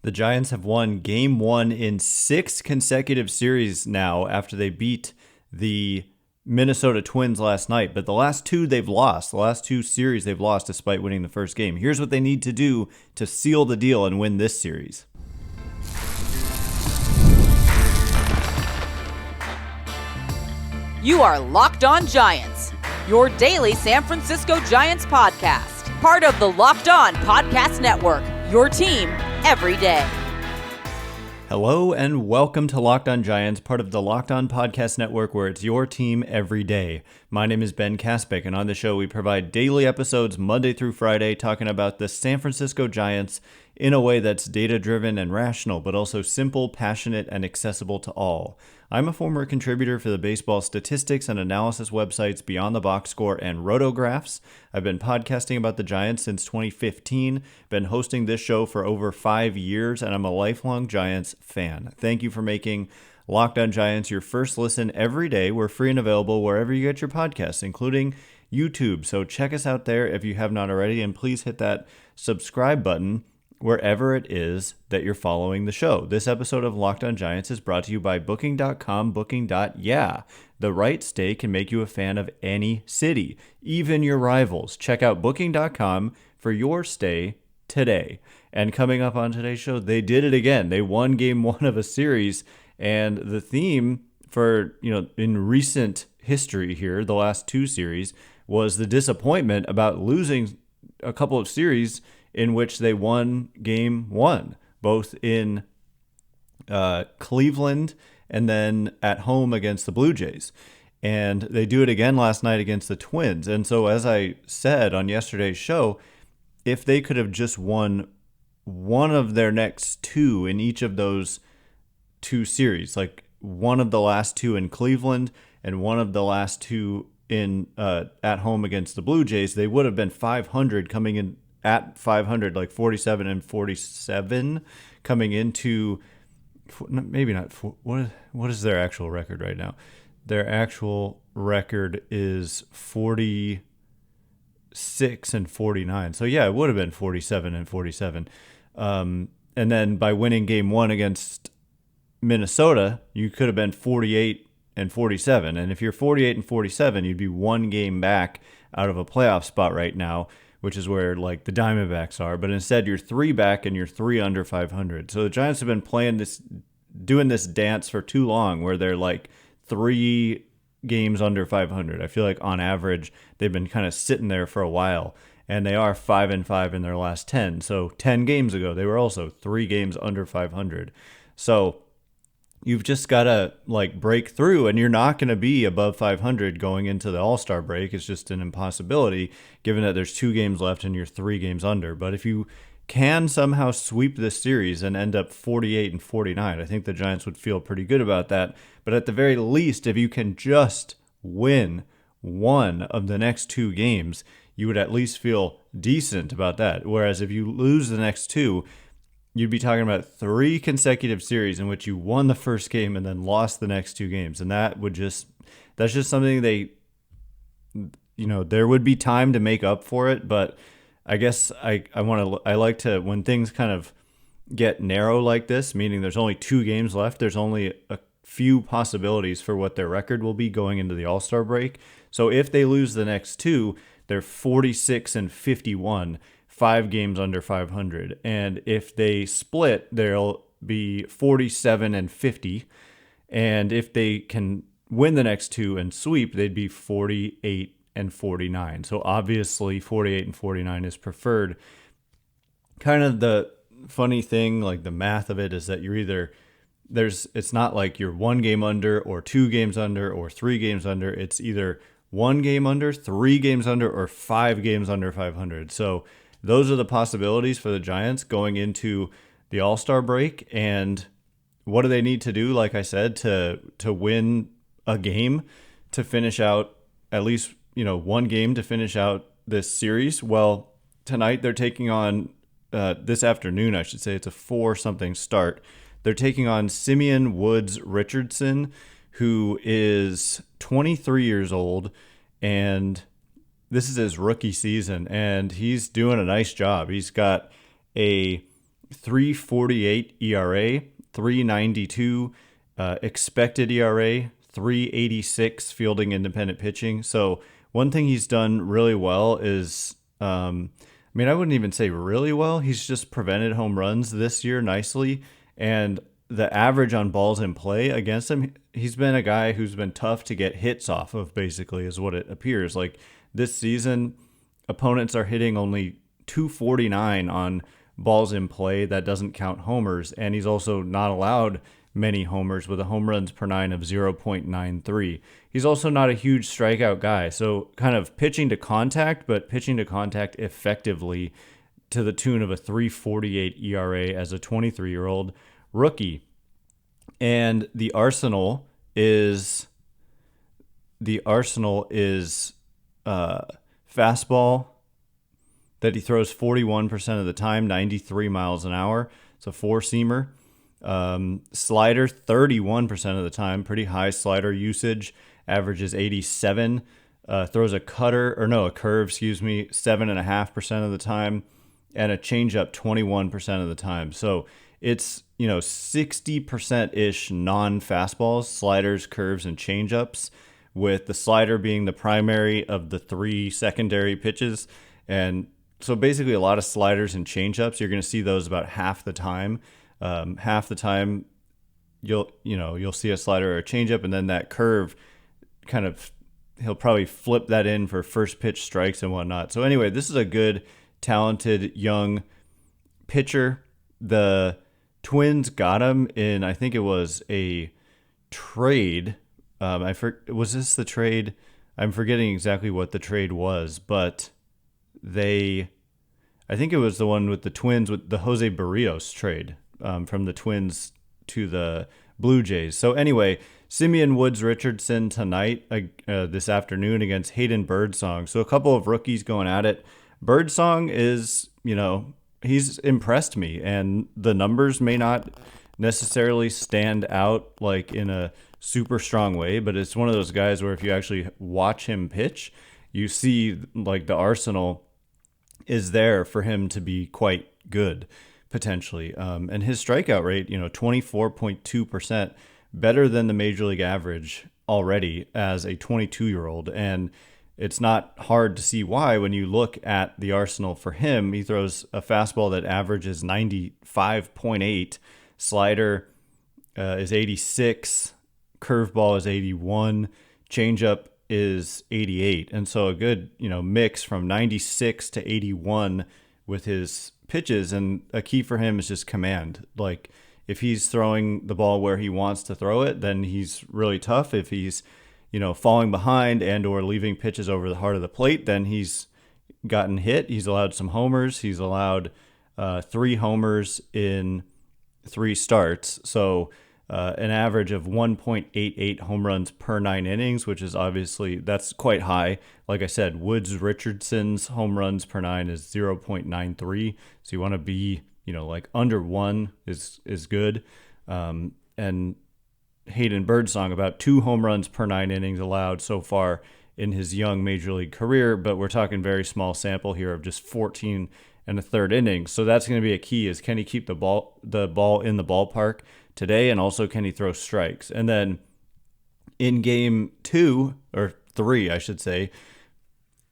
The Giants have won game one in 6 consecutive series now after they beat the Minnesota Twins last night. But the last two they've lost. The last 2 series they've lost despite winning the first game. Here's what they need to do to seal the deal and win this series. You are Locked On Giants, your daily San Francisco Giants podcast. Part of the Locked On Podcast Network, your team every day. Hello and welcome to Locked On Giants, part of the Locked On Podcast Network, where it's your team every day. My name is Ben Kaspick, and on the show we provide daily episodes Monday through Friday talking about the San Francisco Giants in a way that's data-driven and rational, but also simple, passionate, and accessible to all. I'm a former contributor for the baseball statistics and analysis websites Beyond the Box Score and Rotographs. I've been podcasting about the Giants since 2015, been hosting this show for over 5 years, and I'm a lifelong Giants fan. Thank you for making Locked On Giants your first listen every day. We're free and available wherever you get your podcasts, including YouTube. So check us out there if you have not already, and please hit that subscribe button wherever it is that you're following the show. This episode of Locked On Giants is brought to you by Booking.com. Booking.yeah. The right stay can make you a fan of any city, even your rivals. Check out Booking.com for your stay today. And coming up on today's show, they did it again. They won game one of a series, and the theme for, in recent history here, the last 2 series, was the disappointment about losing a couple of series in which they won game one, both in Cleveland and then at home against the Blue Jays. And they do it again last night against the Twins. And so, as I said on yesterday's show, if they could have just won one of their next 2 in each of those 2 series, like one of the last 2 in Cleveland and one of the last 2 in at home against the Blue Jays, they would have been 500 coming in at 500, like 47 and 47 coming into, maybe not, what is their actual record right now? Their actual record is 46 and 49. So yeah, it would have been 47 and 47. And then by winning game one against Minnesota, you could have been 48 and 47. And if you're 48 and 47, you'd be 1 game back out of a playoff spot right now, which is where like the Diamondbacks are. But instead, you're 3 back and you're 3 under 500. So the Giants have been doing this dance for too long, where they're like 3 games under 500. I feel like on average, they've been kind of sitting there for a while, and they are 5-5 in their last 10. So 10 games ago, they were also 3 games under 500. So you've just got to like break through, and you're not going to be above 500 going into the All-Star break. It's just an impossibility given that there's 2 games left and you're 3 games under. But if you can somehow sweep this series and end up 48 and 49, I think the Giants would feel pretty good about that. But at the very least, if you can just win one of the next 2 games, you would at least feel decent about that. Whereas if you lose the next 2, you'd be talking about 3 consecutive series in which you won the first game and then lost the next 2 games. And that's just something there would be time to make up for it. But I guess I like to, when things kind of get narrow like this, meaning there's only 2 games left, there's only a few possibilities for what their record will be going into the All-Star break. So if they lose the next 2, they're 46 and 51. 5 games under 500. And if they split, they'll be 47 and 50. And if they can win the next 2 and sweep, they'd be 48 and 49. So obviously 48 and 49 is preferred. Kind of the funny thing, like the math of it, is that it's not like you're 1 game under or 2 games under or 3 games under. It's either 1 game under, 3 games under, or 5 games under 500. So those are the possibilities for the Giants going into the All-Star break. And what do they need to do, like I said, to win a game to finish out at least, 1 game to finish out this series? Well, tonight they're taking on, this afternoon, I should say, it's a 4-something start. They're taking on Simeon Woods Richardson, who is 23 years old, and this is his rookie season, and he's doing a nice job. He's got a 3.48 ERA, 3.92 expected ERA, 3.86 fielding independent pitching. So one thing he's done really well is, I wouldn't even say really well. He's just prevented home runs this year nicely. And the average on balls in play against him, he's been a guy who's been tough to get hits off of, basically, is what it appears. Like this season, opponents are hitting only 249 on balls in play. That doesn't count homers. And he's also not allowed many homers with a home runs per nine of 0.93. He's also not a huge strikeout guy. So kind of pitching to contact, but pitching to contact effectively to the tune of a 3.48 ERA as a 23-year-old rookie. And the arsenal is fastball that he throws 41% of the time, 93 miles an hour. It's a four-seamer. Slider 31% of the time, pretty high slider usage, averages 87. Throws a curve, 7.5% of the time, and a changeup 21% of the time. So it's 60%-ish non-fastballs, sliders, curves, and changeups, with the slider being the primary of the three secondary pitches. And so basically a lot of sliders and changeups. You're going to see those about half the time. Half the time you'll see a slider or a changeup, and then that curve he'll probably flip that in for first pitch strikes and whatnot. So anyway, this is a good, talented young pitcher. The Twins got him in, I think it was a trade. Was this the trade? I'm forgetting exactly what the trade was, but I think it was the one with the Twins, with the Jose Barrios trade. From the Twins to the Blue Jays. So anyway, Simeon Woods Richardson tonight, this afternoon, against Hayden Birdsong. So a couple of rookies going at it. Birdsong is, he's impressed me, and the numbers may not necessarily stand out like in a super strong way, but it's one of those guys where if you actually watch him pitch, you see like the arsenal is there for him to be quite good, potentially. And his strikeout rate, 24.2%, better than the major league average already as a 22-year-old. And it's not hard to see why when you look at the arsenal for him. He throws a fastball that averages 95.8, slider is 86, curveball is 81, changeup is 88. And so a good, mix from 96 to 81 with his pitches. And a key for him is just command. Like if he's throwing the ball where he wants to throw it, then he's really tough. If he's, falling behind and or leaving pitches over the heart of the plate, then he's gotten hit. He's allowed some homers. He's allowed 3 homers in 3 starts. So an average of 1.88 home runs per 9 innings, which is obviously, that's quite high. Like I said, Woods Richardson's home runs per 9 is 0.93. So you want to be, like under 1 is good. And Hayden Birdsong, about 2 home runs per 9 innings allowed so far in his young major league career, but we're talking very small sample here of just 14 and a third innings. So that's going to be a key, is can he keep the ball in the ballpark today, and also can he throw strikes? And then in game 2 or 3, I should say,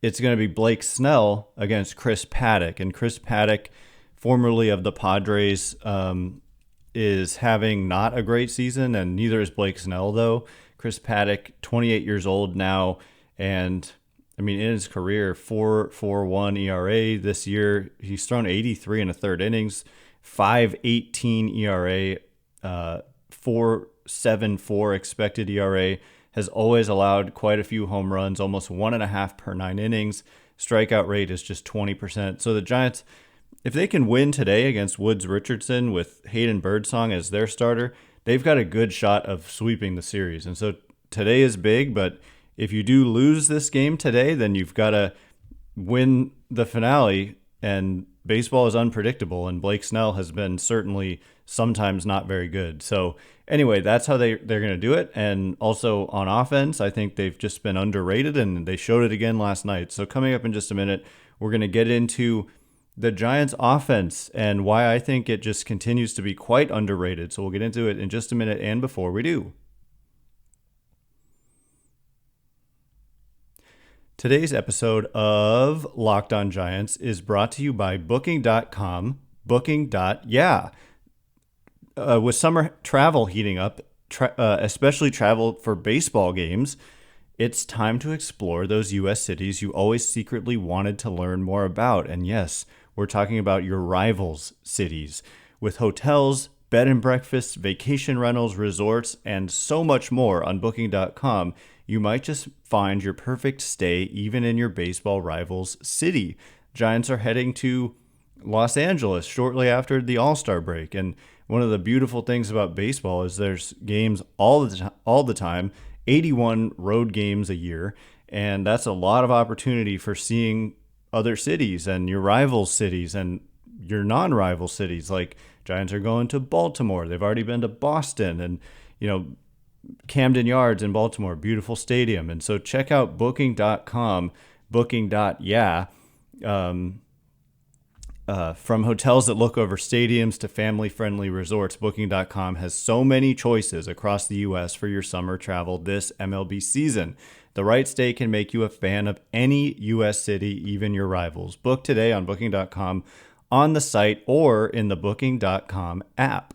it's going to be Blake Snell against Chris Paddack. And Chris Paddack, formerly of the Padres, is having not a great season, and neither is Blake Snell, though. Chris Paddack, 28 years old now, and in his career, 4.41 ERA this year. He's thrown 83 and a third innings, 5.18 ERA, 4.74 expected ERA, has always allowed quite a few home runs, almost 1.5 per 9 innings. Strikeout rate is just 20%. So the Giants, if they can win today against Woods Richardson with Hayden Birdsong as their starter, they've got a good shot of sweeping the series. And so today is big, but if you do lose this game today, then you've got to win the finale, and baseball is unpredictable, and Blake Snell has been certainly sometimes not very good. So anyway, that's how they're going to do it. And also on offense, I think they've just been underrated, and they showed it again last night. So coming up in just a minute, we're going to get into the Giants offense and why I think it just continues to be quite underrated. So we'll get into it in just a minute. And before we do, today's episode of Locked On Giants is brought to you by Booking.com. Booking.yeah. With summer travel heating up, especially travel for baseball games, it's time to explore those U.S. cities you always secretly wanted to learn more about. And yes, we're talking about your rivals' cities. With hotels, bed and breakfasts, vacation rentals, resorts, and so much more on Booking.com, you might just find your perfect stay even in your baseball rival's city. Giants are heading to Los Angeles shortly after the All-Star break. And one of the beautiful things about baseball is there's games all the time, 81 road games a year. And that's a lot of opportunity for seeing other cities and your rival cities and your non-rival cities. Like Giants are going to Baltimore. They've already been to Boston and, Camden Yards in Baltimore, beautiful stadium. And so check out Booking.com, Booking.yeah. From hotels that look over stadiums to family-friendly resorts, Booking.com has so many choices across the U.S. for your summer travel this MLB season. The right stay can make you a fan of any U.S. city, even your rivals. Book today on Booking.com, on the site, or in the Booking.com app.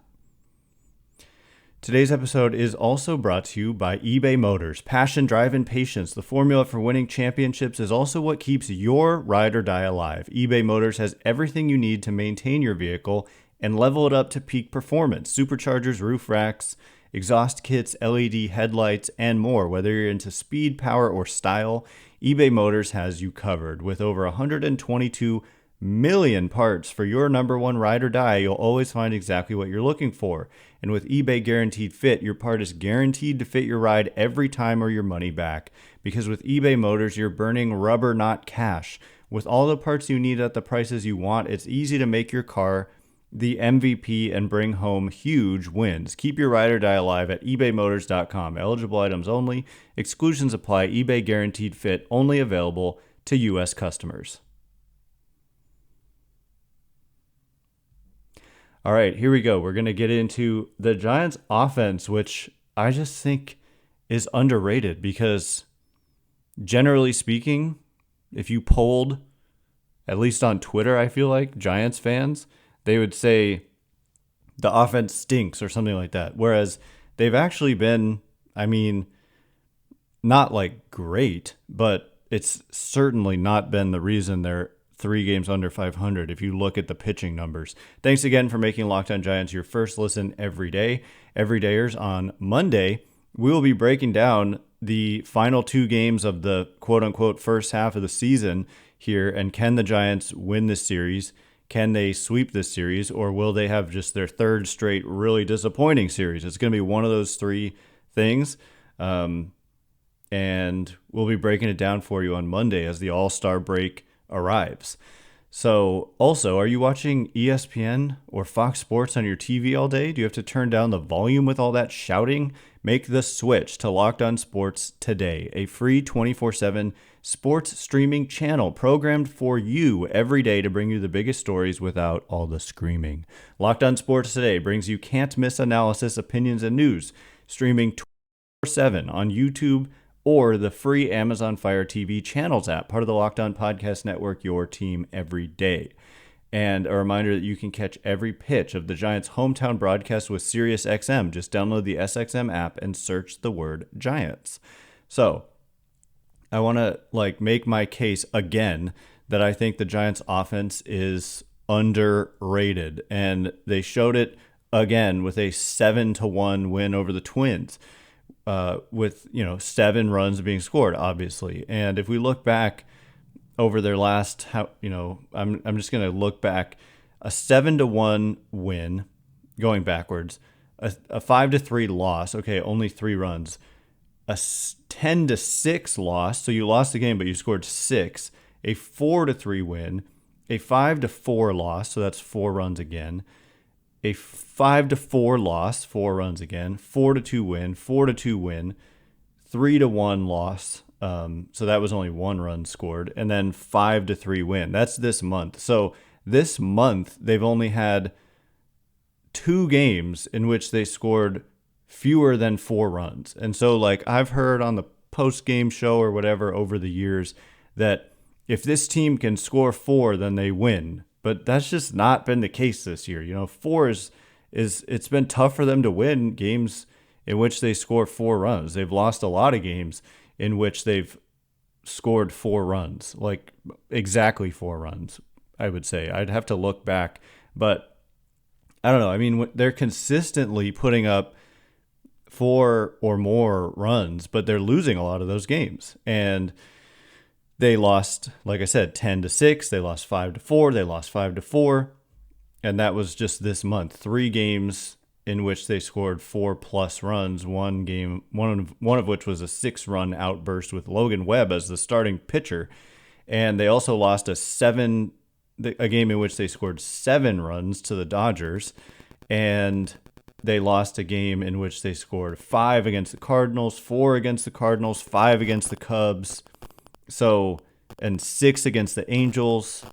Today's episode is also brought to you by eBay Motors. Passion, drive, and patience. The formula for winning championships is also what keeps your ride or die alive. eBay Motors has everything you need to maintain your vehicle and level it up to peak performance. Superchargers, roof racks, exhaust kits, LED headlights, and more. Whether you're into speed, power, or style, eBay Motors has you covered. With over 122 million parts for your number one ride or die, you'll always find exactly what you're looking for. And with eBay Guaranteed Fit, your part is guaranteed to fit your ride every time or your money back. Because with eBay Motors, you're burning rubber, not cash. With all the parts you need at the prices you want, it's easy to make your car the MVP and bring home huge wins. Keep your ride or die alive at ebaymotors.com. Eligible items only. Exclusions apply. eBay Guaranteed Fit only available to U.S. customers. All right, here we go. We're going to get into the Giants offense, which I just think is underrated because generally speaking, if you polled, at least on Twitter, I feel like, Giants fans, they would say the offense stinks or something like that. Whereas they've actually been, not like great, but it's certainly not been the reason they're 3 games under 500 if you look at the pitching numbers. Thanks again for making Locked On Giants your first listen every day. Everydayers, on Monday, we will be breaking down the final 2 games of the quote-unquote first half of the season here, and can the Giants win this series? Can they sweep this series, or will they have just their third straight really disappointing series? It's going to be one of those 3 things, and we'll be breaking it down for you on Monday as the All-Star break arrives. So also, are you watching ESPN or Fox Sports on your TV all day? Do you have to turn down the volume with all that shouting? Make the switch to Locked On Sports today, a free 24/7 sports streaming channel programmed for you every day to bring you the biggest stories without all the screaming. Locked On Sports today brings you can't miss analysis, opinions, and news, streaming 24/7 on YouTube or the free Amazon Fire TV Channels app, part of the Locked On Podcast Network, your team every day. And a reminder that you can catch every pitch of the Giants' hometown broadcast with SiriusXM. Just download the SXM app and search the word Giants. So I want to make my case again that I think the Giants' offense is underrated. And they showed it again with a 7-1 win over the Twins. With 7 runs being scored, obviously. And if we look back over their last, I'm just going to look back, a 7-1 win, going backwards, a 5-3 loss. Okay, only 3 runs. A 10-6 loss, so you lost the game, but you scored 6. A 4-3 win, a 5-4 loss, so that's 4 runs again. A 5-4 loss, 4 runs again, 4-2 win, 4-2 win, 3-1 loss. So that was only 1 run scored, and then 5-3 win. That's this month. So this month they've only had 2 games in which they scored fewer than 4 runs. And so, like, I've heard on the post-game show or whatever over the years that if this team can score 4, then they win. But that's just not been the case this year. 4 is it's been tough for them to win games in which they score 4 runs. They've lost a lot of games in which they've scored 4 runs, like exactly 4 runs, I would say. I'd have to look back, but I don't know. I mean, they're consistently putting up 4 or more runs, but they're losing a lot of those games. And they lost, like I said, 10-6. They lost 5-4. They lost 5-4. And that was just this month. 3 games in which they scored 4+ runs. One of which was a 6-run outburst with Logan Webb as the starting pitcher. And they also lost a game in which they scored 7 runs to the Dodgers. And they lost a game in which they scored 5 against the Cardinals, 4 against the Cardinals, 5 against the Cubs. And 6 against the Angels.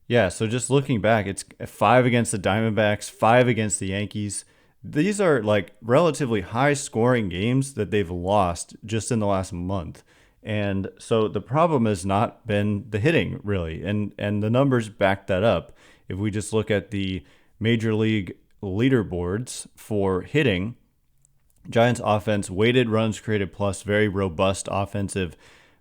Yeah, so just looking back, it's 5 against the Diamondbacks, 5 against the Yankees. These are like relatively high scoring games that they've lost just in the last month. And so the problem has not been the hitting, really. And the numbers back that up. If we just look at the Major League leaderboards for hitting, Giants offense, weighted runs created plus, very robust offensive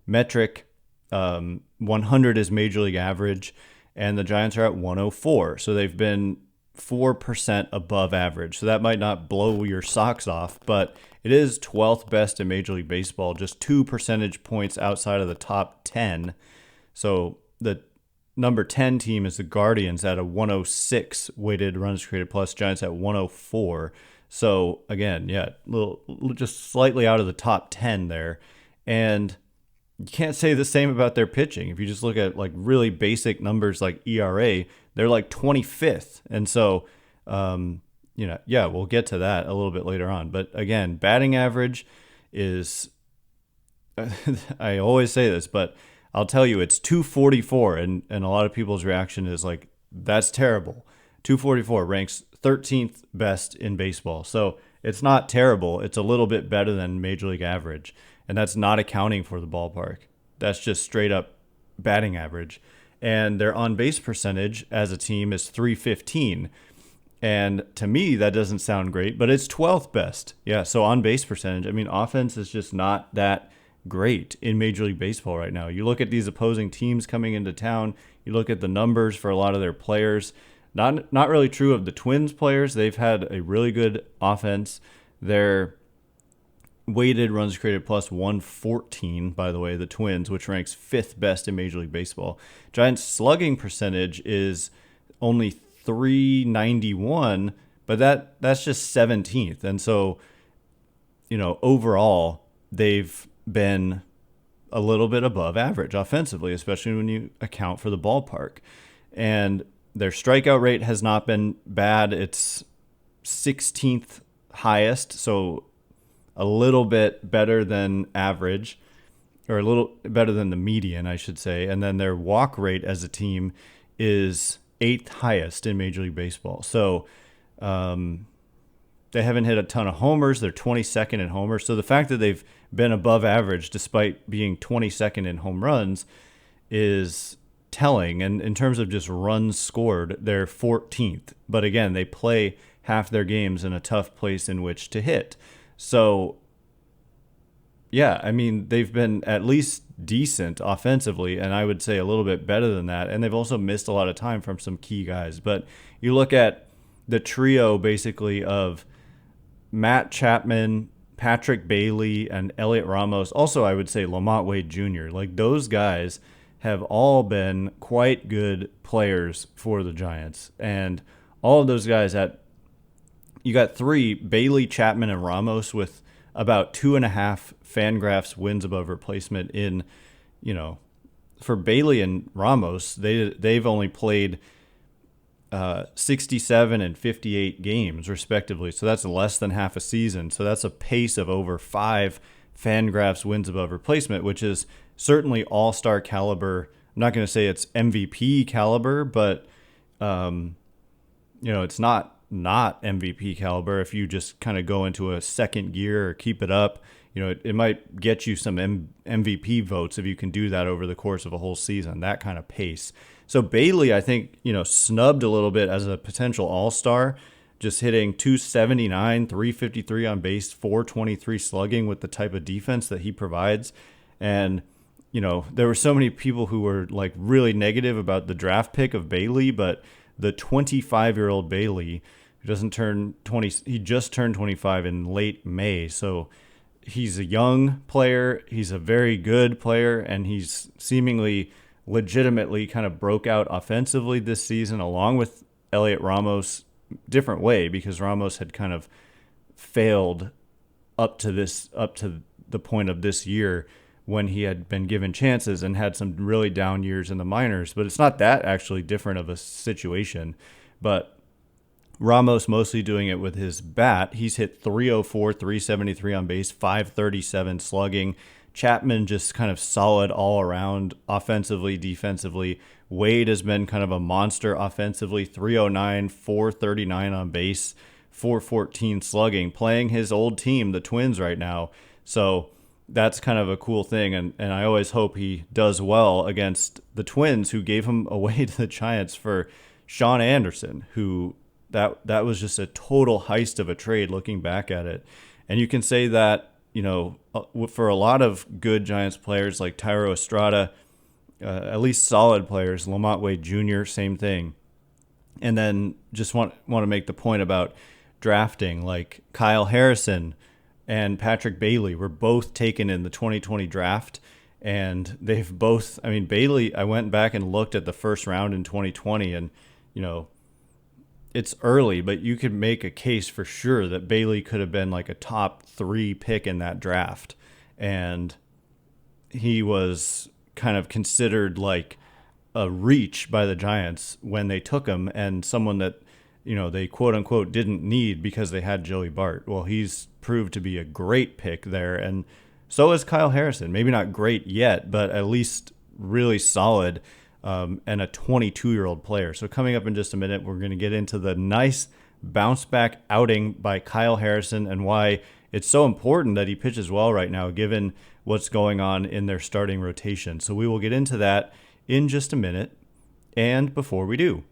metric. 100 is Major League average, and the Giants are at 104. So they've been 4% above average. So that might not blow your socks off, but it is 12th best in Major League Baseball, just 2 percentage points outside of the top 10. So the number 10 team is the Guardians at a 106 weighted runs created plus, Giants at 104. So again, yeah, just slightly out of the top 10 there. And you can't say the same about their pitching. If you just look at like really basic numbers like ERA, they're like 25th. And so, we'll get to that a little bit later on. But again, batting average is, I always say this, but I'll tell you, it's 244. And a lot of people's reaction is like, that's terrible. 244 ranks 13th best in baseball. So it's not terrible. It's a little bit better than Major League average. And that's not accounting for the ballpark. That's just straight up batting average. And their on-base percentage as a team is .315. And to me, that doesn't sound great, but it's 12th best. Yeah, so on-base percentage. I mean, offense is just not that great in Major League Baseball right now. You look at these opposing teams coming into town. You look at the numbers for a lot of their players. Not really true of the Twins players. They've had a really good offense. Their weighted runs created plus 114, by the way, the Twins, which ranks 5th best in Major League Baseball. Giants slugging percentage is only .391, but that's just 17th. And so, overall, they've been a little bit above average offensively, especially when you account for the ballpark. And their strikeout rate has not been bad. It's 16th highest, so a little bit better than average, or a little better than the median, I should say. And then their walk rate as a team is 8th highest in Major League Baseball. So they haven't hit a ton of homers. They're 22nd in homers. So the fact that they've been above average despite being 22nd in home runs is telling. And in terms of just runs scored, they're 14th. But again, they play half their games in a tough place in which to hit. So, yeah, I mean, they've been at least decent offensively, and I would say a little bit better than that. And they've also missed a lot of time from some key guys. But you look at the trio, basically, of Matt Chapman, Patrick Bailey, and Elliot Ramos. Also, I would say Lamont Wade Jr. Like, those guys have all been quite good players for the Giants. And all of those guys you got 3, Bailey, Chapman, and Ramos, with about 2.5 Fangraphs wins above replacement in, for Bailey and Ramos, they've only played 67 and 58 games respectively. So that's less than half a season. So that's a pace of over 5 Fangraphs wins above replacement, which is certainly all-star caliber not going to say it's MVP caliber, but it's not MVP caliber. If you just kind of go into a second gear or keep it up, it might get you some MVP votes if you can do that over the course of a whole season, that kind of pace. So Bailey, I think, snubbed a little bit as a potential all-star, just hitting 279, 353 on base, 423 slugging with the type of defense that he provides. And, there were so many people who were like really negative about the draft pick of Bailey, but the 25-year-old Bailey, who doesn't turn 20, he just turned 25 in late May. So he's a young player. He's a very good player, and he's seemingly legitimately kind of broke out offensively this season, along with Elliot Ramos, different way, because Ramos had kind of failed up to the point of this year when he had been given chances and had some really down years in the minors. But it's not that actually different of a situation. But Ramos mostly doing it with his bat. He's hit 304, 373 on base, 537 slugging. Chapman just kind of solid all around, offensively, defensively. Wade has been kind of a monster offensively, 309, 439 on base, 414 slugging, playing his old team, the Twins, right now. So that's kind of a cool thing, and I always hope he does well against the Twins, who gave him away to the Giants for Sean Anderson, who that was just a total heist of a trade looking back at it. And you can say that, for a lot of good Giants players like Tyro Estrada, at least solid players, Lamont Wade Jr., same thing. And then just want to make the point about drafting, like Kyle Harrison and Patrick Bailey were both taken in the 2020 draft. And they've both, Bailey, I went back and looked at the first round in 2020, and, it's early, but you could make a case for sure that Bailey could have been like a top 3 pick in that draft. And he was kind of considered like a reach by the Giants when they took him, and someone that, they quote unquote didn't need because they had Joey Bart. Well, he's proved to be a great pick there. And so is Kyle Harrison. Maybe not great yet, but at least really solid. And a 22-year-old player. So coming up in just a minute, we're going to get into the nice bounce-back outing by Kyle Harrison and why it's so important that he pitches well right now, given what's going on in their starting rotation. So we will get into that in just a minute. And before we do,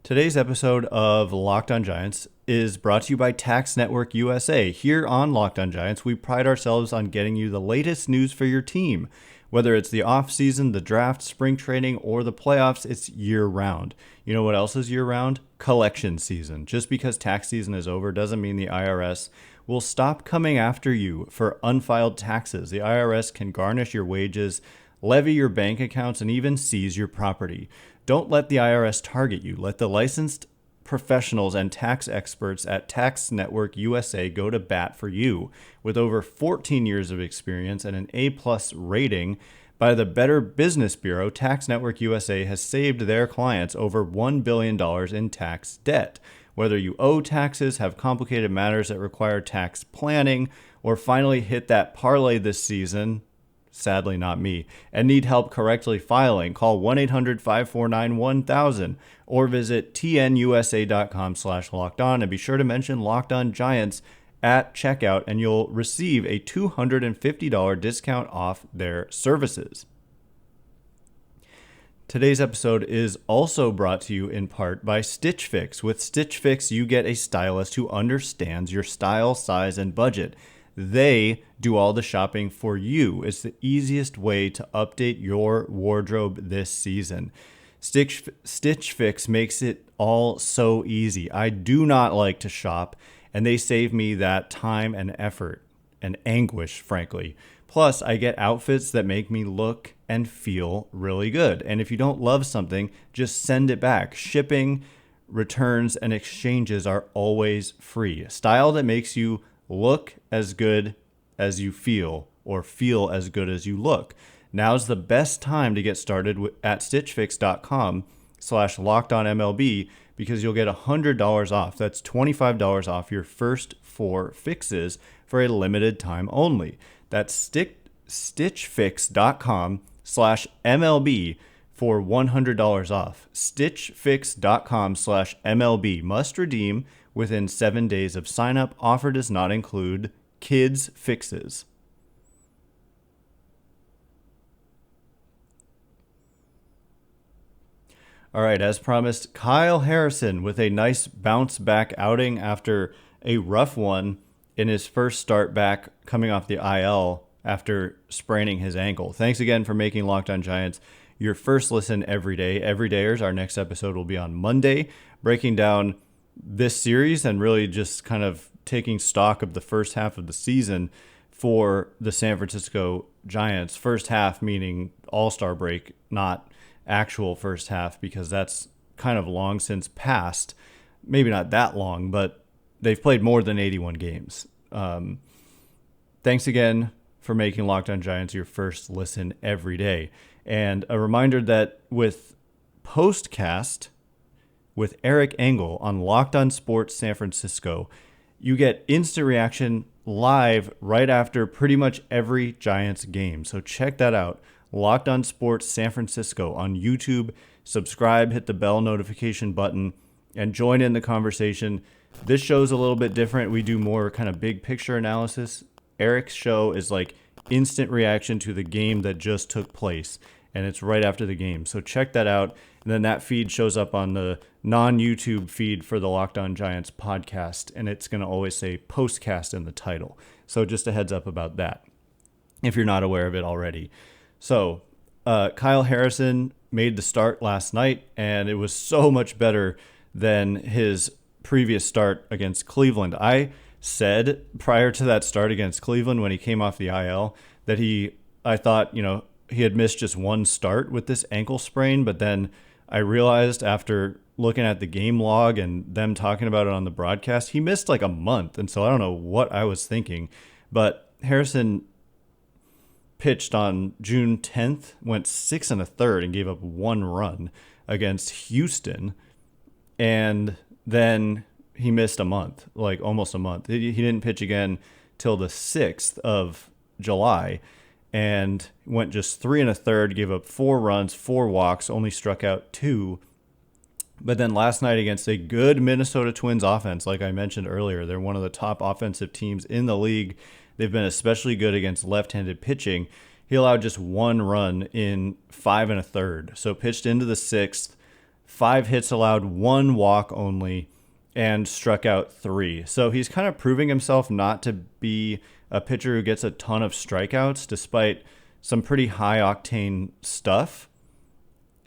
today's episode of Locked On Giants is brought to you by Tax Network USA. Here on Locked On Giants, we pride ourselves on getting you the latest news for your team. Whether it's the offseason, the draft, spring training, or the playoffs, it's year-round. You know what else is year-round? Collection season. Just because tax season is over doesn't mean the IRS will stop coming after you for unfiled taxes. The IRS can garnish your wages, levy your bank accounts, and even seize your property. Don't let the IRS target you. Let the licensed professionals and tax experts at Tax Network USA go to bat for you. With over 14 years of experience and an A+ rating by the Better Business Bureau, Tax Network USA has saved their clients over $1 billion in tax debt. Whether you owe taxes, have complicated matters that require tax planning, or finally hit that parlay this season, sadly not me, and need help correctly filing, call 1-800-549-1000 or visit tnusa.com/lockedon, and be sure to mention Locked On Giants at checkout and you'll receive a $250 discount off their services. Today's episode is also brought to you in part by Stitch Fix. With Stitch Fix, you get a stylist who understands your style, size, and budget. They do all the shopping for you. It's the easiest way to update your wardrobe this season. Stitch Fix makes it all so easy. I do not like to shop, and they save me that time and effort and anguish, frankly. Plus, I get outfits that make me look and feel really good. And if you don't love something, just send it back. Shipping, returns, and exchanges are always free. Style that makes you look as good as you feel, or feel as good as you look. Now's the best time to get started at stitchfix.com/lockedonmlb, because you'll get $100 off. That's $25 off your first 4 fixes for a limited time only. That's stitchfix.com/MLB for $100 off. stitchfix.com/MLB. Must redeem within 7 days of sign up. Offer does not include kids fixes. All right, as promised, Kyle Harrison with a nice bounce back outing after a rough one in his first start back coming off the IL after spraining his ankle. Thanks again for making Locked On Giants your first listen every day. Everydayers, our next episode will be on Monday, breaking down this series and really just kind of taking stock of the first half of the season for the San Francisco Giants. First half meaning All-Star break, not actual first half, because that's kind of long since passed. Maybe not that long, but they've played more than 81 games. Thanks again for making Locked On Giants your first listen every day. And a reminder that with Postcast with Eric Engel on Locked On Sports San Francisco, you get instant reaction live right after pretty much every Giants game. So check that out. Locked On Sports San Francisco on YouTube. Subscribe, hit the bell notification button, and join in the conversation. This show's a little bit different. We do more kind of big picture analysis. Eric's show is like instant reaction to the game that just took place, and it's right after the game. So check that out. And then that feed shows up on the non-YouTube feed for the Locked On Giants podcast, and it's going to always say Postcast in the title. So just a heads up about that, if you're not aware of it already. So Kyle Harrison made the start last night, and it was so much better than his previous start against Cleveland. I said prior to that start against Cleveland when he came off the IL that I thought, he had missed just one start with this ankle sprain, but then I realized after looking at the game log and them talking about it on the broadcast, he missed like a month. And so I don't know what I was thinking, but Harrison pitched on June 10th, went 6 1/3 and gave up 1 run against Houston. And then he missed a month, like almost a month. He didn't pitch again till the 6th of July and went just 3 1/3, gave up 4 runs, 4 walks, only struck out 2. But then last night against a good Minnesota Twins offense, like I mentioned earlier, they're one of the top offensive teams in the league. They've been especially good against left-handed pitching. He allowed just 1 run in 5 1/3. So pitched into the 6th, 5 hits allowed, 1 walk only, and struck out 3. So he's kind of proving himself not to be a pitcher who gets a ton of strikeouts, despite some pretty high-octane stuff.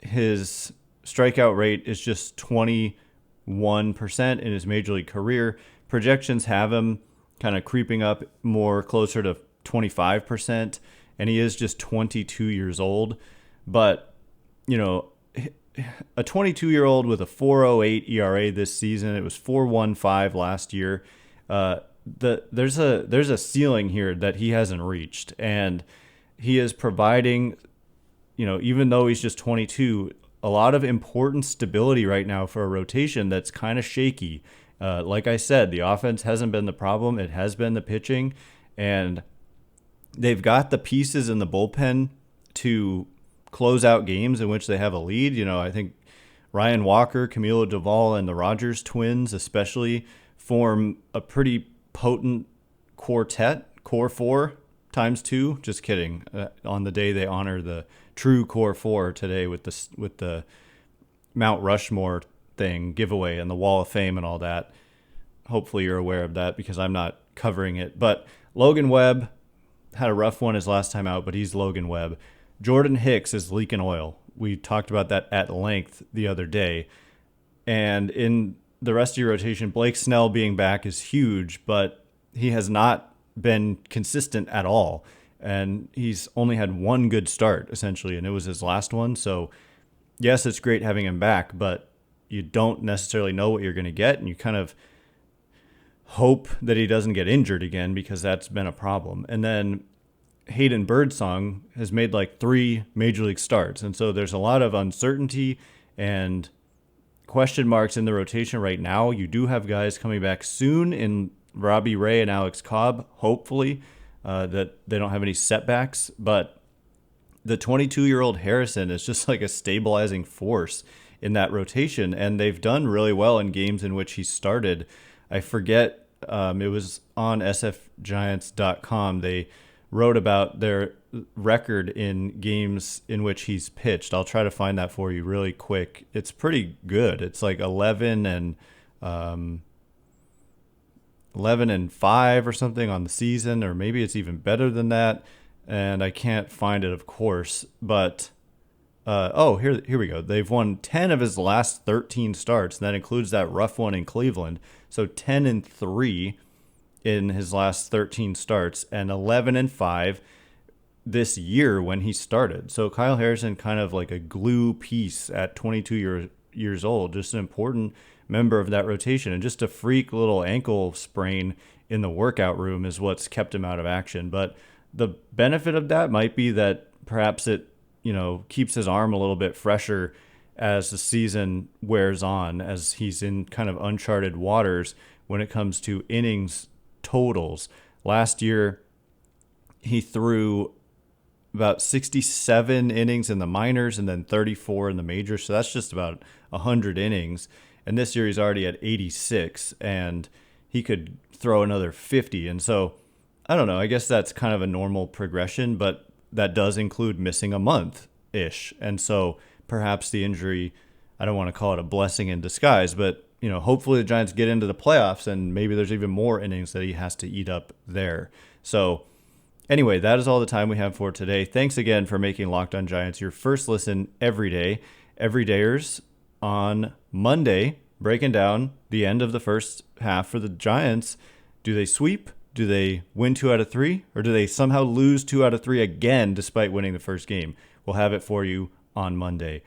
His strikeout rate is just 21% in his major league career. Projections have him kind of creeping up more closer to 25%, and he is just 22 years old. But, a 22-year-old with a 4.08 ERA this season, it was 4.15 last year. There's a ceiling here that he hasn't reached, and he is providing, even though he's just 22, a lot of important stability right now for a rotation that's kind of shaky. Like I said, the offense hasn't been the problem. It has been the pitching, and they've got the pieces in the bullpen to close out games in which they have a lead. I think Ryan Walker, Camilo Doval, and the Rogers twins especially form a pretty potent quartet, core 4 times 2. Just kidding. On the day they honor the true core 4 today with the Mount Rushmore thing giveaway and the Wall of Fame and all that. Hopefully you're aware of that because I'm not covering it. But Logan Webb had a rough one his last time out, but he's Logan Webb. Jordan Hicks is leaking oil. We talked about that at length the other day. And in the rest of your rotation, Blake Snell being back is huge, but he has not been consistent at all. And he's only had 1 good start, essentially, and it was his last one. So, yes, it's great having him back, but you don't necessarily know what you're going to get, and you kind of hope that he doesn't get injured again because that's been a problem. And then Hayden Birdsong has made like 3 major league starts, and so there's a lot of uncertainty and question marks in the rotation right now. You do have guys coming back soon in Robbie Ray and Alex Cobb, hopefully, that they don't have any setbacks. But the 22-year-old Harrison is just like a stabilizing force in that rotation, and they've done really well in games in which he started. I forget, it was on sfgiants.com. They wrote about their record in games in which he's pitched. I'll try to find that for you really quick. It's pretty good. It's like 11 and 5 or something on the season, or maybe it's even better than that. And I can't find it, of course. But here we go. They've won 10 of his last 13 starts, and that includes that rough one in Cleveland. So 10-3 in his last 13 starts, and 11-5 this year when he started. So Kyle Harrison, kind of like a glue piece at 22 years old, just an important member of that rotation. And just a freak little ankle sprain in the workout room is what's kept him out of action. But the benefit of that might be that perhaps it, keeps his arm a little bit fresher as the season wears on, as he's in kind of uncharted waters when it comes to innings totals. Last year, he threw about 67 innings in the minors and then 34 in the majors. So that's just about 100 innings. And this year he's already at 86, and he could throw another 50. And so, I don't know, I guess that's kind of a normal progression, but that does include missing a month-ish. And so perhaps the injury, I don't want to call it a blessing in disguise, but hopefully the Giants get into the playoffs and maybe there's even more innings that he has to eat up there. So anyway, that is all the time we have for today. Thanks again for making Locked On Giants your first listen every day. Everydayers on Monday, breaking down the end of the first half for the Giants. Do they sweep? Do they win 2 out of 3? Or do they somehow lose 2 out of 3 again despite winning the first game? We'll have it for you on Monday.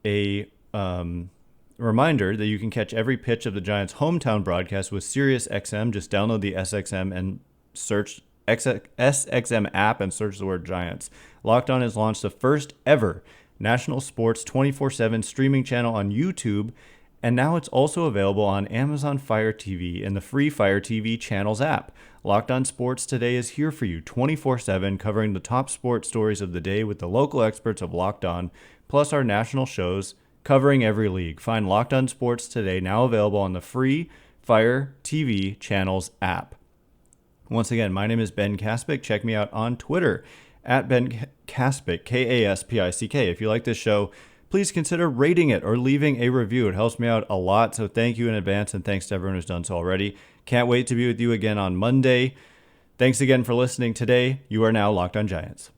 A reminder that you can catch every pitch of the Giants' hometown broadcast with SiriusXM. Just download the SXM and search SXM app and search the word Giants. Locked On has launched the first ever national sports 24/7 streaming channel on YouTube, and now it's also available on Amazon Fire TV and the free Fire TV channels app. Locked On Sports Today is here for you 24/7, covering the top sports stories of the day with the local experts of Locked On, plus our national shows covering every league. Find Locked On Sports Today now available on the free Fire TV channels app. Once again, my name is Ben Kaspick. Check me out on Twitter at Ben Kaspick, Kaspick. If you like this show, please consider rating it or leaving a review. It helps me out a lot, so thank you in advance, and thanks to everyone who's done so already. Can't wait to be with you again on Monday. Thanks again for listening today. You are now Locked On Giants.